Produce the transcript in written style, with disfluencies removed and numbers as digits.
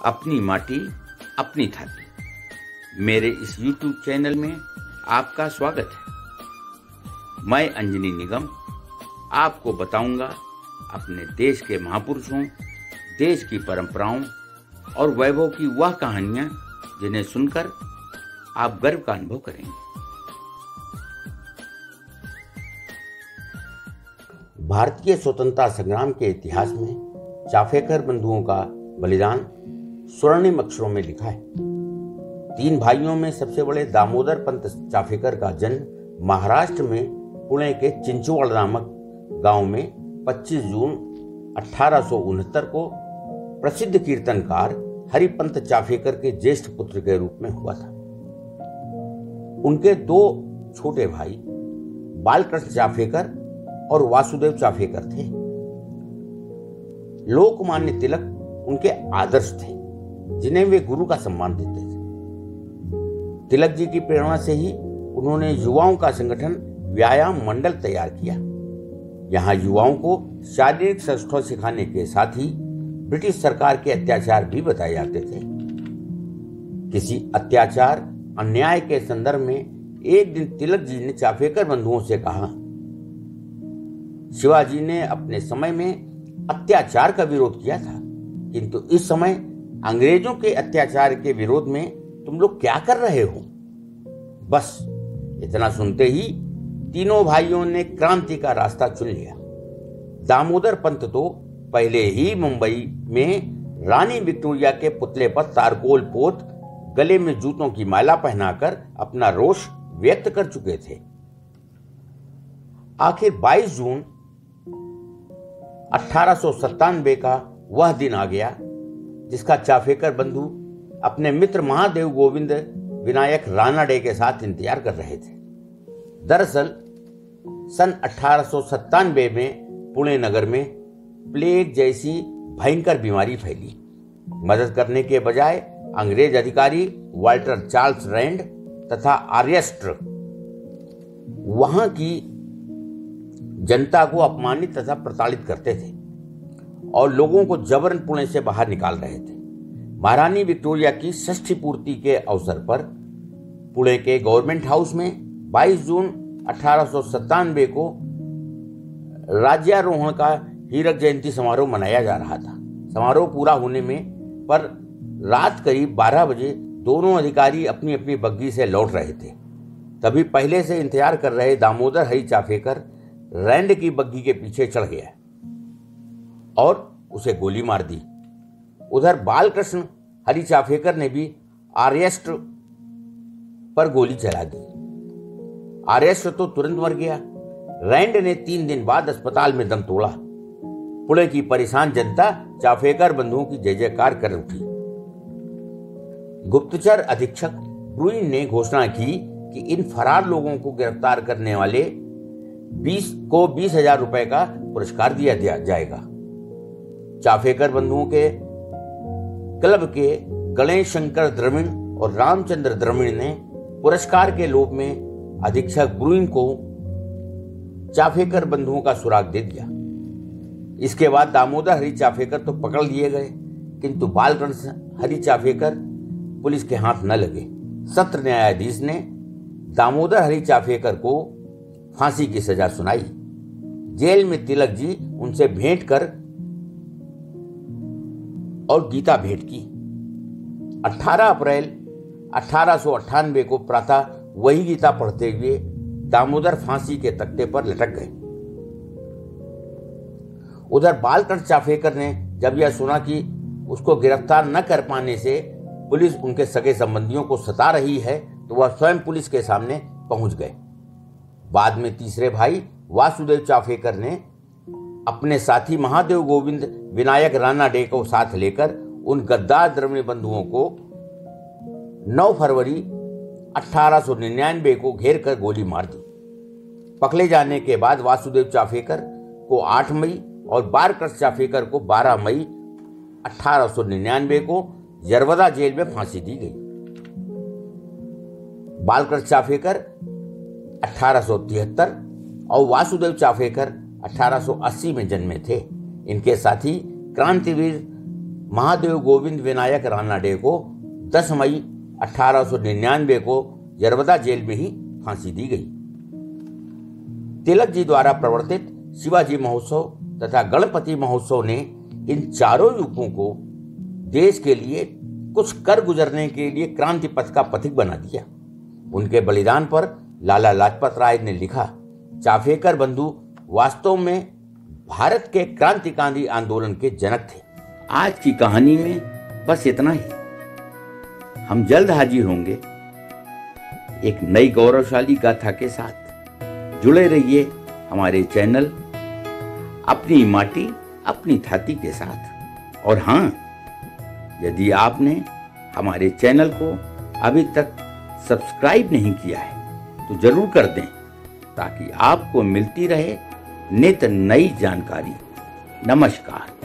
अपनी माटी अपनी थाती। मेरे इस YouTube चैनल में आपका स्वागत है। मैं अंजनी निगम आपको बताऊंगा अपने देश के महापुरुषों, देश की परंपराओं और वैभव की वह कहानियां जिन्हें सुनकर आप गर्व का अनुभव करेंगे। भारतीय स्वतंत्रता संग्राम के इतिहास में चाफेकर बंधुओं का बलिदान स्वर्णिम अक्षरों में लिखा है। 3 भाइयों में सबसे बड़े दामोदर पंत चाफेकर का जन्म महाराष्ट्र में पुणे के चिंचवड नामक गांव में 25 जून 1869 को प्रसिद्ध कीर्तनकार हरिपंत चाफेकर के ज्येष्ठ पुत्र के रूप में हुआ था। उनके 2 छोटे भाई बालकृष्ण चाफेकर और वासुदेव चाफेकर थे। लोकमान्य तिलक उनके आदर्श थे, जिन्हें वे गुरु का सम्मान देते थे। तिलक जी की प्रेरणा से ही उन्होंने युवाओं का संगठन व्यायाम मंडल तैयार किया। यहां युवाओं को शारीरिक सौष्ठव सिखाने के साथ ही ब्रिटिश सरकार के अत्याचार भी बताए जाते थे। किसी अत्याचार अन्याय के संदर्भ में एक दिन तिलक जी ने चाफेकर बंधुओं से कहा, शिवाजी ने अपने समय में अत्याचार का विरोध किया था, किंतु इस समय अंग्रेजों के अत्याचार के विरोध में तुम लोग क्या कर रहे हो? बस इतना सुनते ही तीनों भाइयों ने क्रांति का रास्ता चुन लिया। दामोदर पंत तो पहले ही मुंबई में रानी विक्टोरिया के पुतले पर तारकोल पोत गले में जूतों की माला पहनाकर अपना रोष व्यक्त कर चुके थे। आखिर 22 जून 1897 का वह दिन आ गया जिसका चाफेकर बंधु अपने मित्र महादेव गोविंद विनायक रानाडे के साथ इंतजार कर रहे थे। दरअसल सन 1897 में पुणे नगर में प्लेग जैसी भयंकर बीमारी फैली। मदद करने के बजाय अंग्रेज अधिकारी वाल्टर चार्ल्स रैंड तथा आर्यस्ट्र वहां की जनता को अपमानित तथा प्रताड़ित करते थे और लोगों को जबरन पुणे से बाहर निकाल रहे थे। महारानी विक्टोरिया की षष्ठी पूर्ति के अवसर पर पुणे के गवर्नमेंट हाउस में 22 जून 1897 को राज्यारोहण का हीरक जयंती समारोह मनाया जा रहा था। समारोह पूरा होने में पर रात करीब 12 बजे दोनों अधिकारी अपनी अपनी बग्गी से लौट रहे थे। तभी पहले से इंतजार कर रहे दामोदर हरि चाफेकर रैंड की बग्गी के पीछे चढ़ गया और उसे गोली मार दी। उधर बालकृष्ण हरि चाफेकर ने भी आर्यस्ट्र पर गोली चला दी। आर्यस्ट्र तो तुरंत मर गया। रैंड ने 3 दिन बाद अस्पताल में दम तोड़ा। पुणे की परेशान जनता चाफेकर बंधुओं की जय जयकार कर उठी। गुप्तचर अधीक्षक ब्रुइन ने घोषणा की कि इन फरार लोगों को गिरफ्तार करने वाले 20,000 रुपए का पुरस्कार दिया जाएगा। चाफेकर बंधुओं के क्लब के गणेश शंकर द्रविड़ और रामचंद्र द्रविड़ ने पुरस्कार के लोभ में अधीक्षक ब्रुइन को चाफेकर बंधुओं का सुराग दे दिया। इसके बाद दामोदर हरि चाफेकर तो पकड़ लिए गए, किंतु बालकृष्ण हरि चाफेकर पुलिस के हाथ न लगे। सत्र न्यायाधीश ने दामोदर हरि चाफेकर को फांसी की सजा सुनाई। जेल में तिलक जी उनसे भेंट कर और गीता भेंट की। 18 अप्रैल 1898 को प्रातः वही गीता पढ़ते हुए दामोदर फांसी के तख्ते पर लटक गए। उधर बालकृष्ण चाफेकर ने जब यह सुना कि उसको गिरफ्तार न कर पाने से पुलिस उनके सगे संबंधियों को सता रही है, तो वह स्वयं पुलिस के सामने पहुंच गए। बाद में तीसरे भाई वासुदेव चाफेकर ने अपने साथी महादेव गोविंद विनायक रानाडे को साथ लेकर उन गद्दार द्रविड़ बंधुओं को 9 फरवरी 1899 को घेर कर गोली मार दी। पकड़े जाने के बाद वासुदेव चाफेकर को 8 मई और बालकृष्ण चाफेकर को 12 मई 1899 को यरवदा जेल में फांसी दी गई। बालकृष्ण चाफेकर 1873 और वासुदेव चाफेकर 1880 में जन्मे थे। इनके साथी क्रांतिवीर महादेव गोविंद विनायक रानाडे को 10 मई 1899 को यरवदा जेल में ही फांसी दी गई। तिलक जी द्वारा प्रवर्तित शिवाजी महोत्सव तथा गणपति महोत्सव ने इन चारों युवकों को देश के लिए कुछ कर गुजरने के लिए क्रांति पथ का पथिक बना दिया। उनके बलिदान पर लाला लाजपत राय ने लिखा, चाफेकर बंधु वास्तव में भारत के क्रांतिकारी आंदोलन के जनक थे। आज की कहानी में बस इतना ही। हम जल्द हाजिर होंगे एक नई गौरवशाली गाथा के साथ। जुड़े रहिए हमारे चैनल अपनी माटी अपनी थाती के साथ। और हाँ, यदि आपने हमारे चैनल को अभी तक सब्सक्राइब नहीं किया है तो जरूर कर दें, ताकि आपको मिलती रहे नित नई जानकारी। नमस्कार।